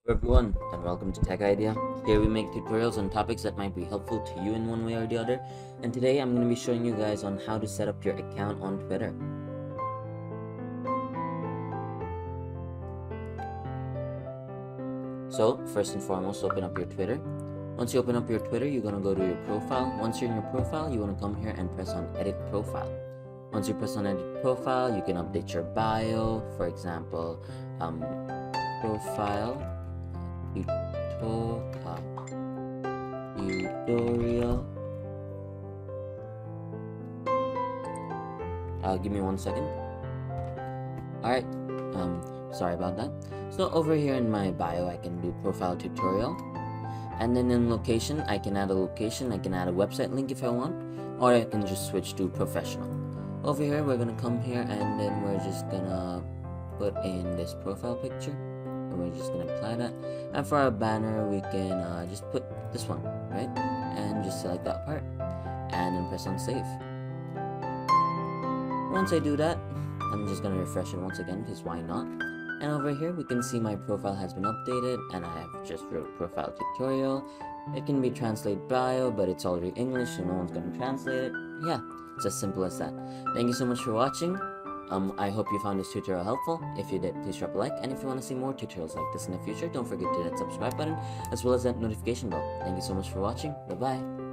Hello everyone, and welcome to Tech Idea. Here we make tutorials on topics that might be helpful to you in one way or the other. And today I'm going to be showing you guys on how to set up your account on Twitter. So first and foremost, open up your Twitter. Once you open up your Twitter, you're going to go to your profile. Once you're in your profile, you want to come here and press on Edit Profile. Once you press on Edit Profile, you can update your bio. For example, profile tutorial. Give me 1 second. Alright, sorry about that. So over here in my bio, I can do profile tutorial. And then in location, I can add a location, I can add a website link if I want, or I can just switch to professional. Over here, we're gonna come here and then we're just gonna put in this profile picture. And we're just gonna apply that. And for our banner, we can just put this one, right? And just select that part. And then press on save. Once I do that, I'm just gonna refresh it once again, because why not? And over here, we can see my profile has been updated, and I have just wrote profile tutorial. It can be translate bio, but it's already English, so no one's gonna translate it. Yeah, it's as simple as that. Thank you so much for watching. I hope you found this tutorial helpful. If you did, please drop a like, and if you want to see more tutorials like this in the future, don't forget to hit that subscribe button, as well as that notification bell. Thank you so much for watching. Bye-bye.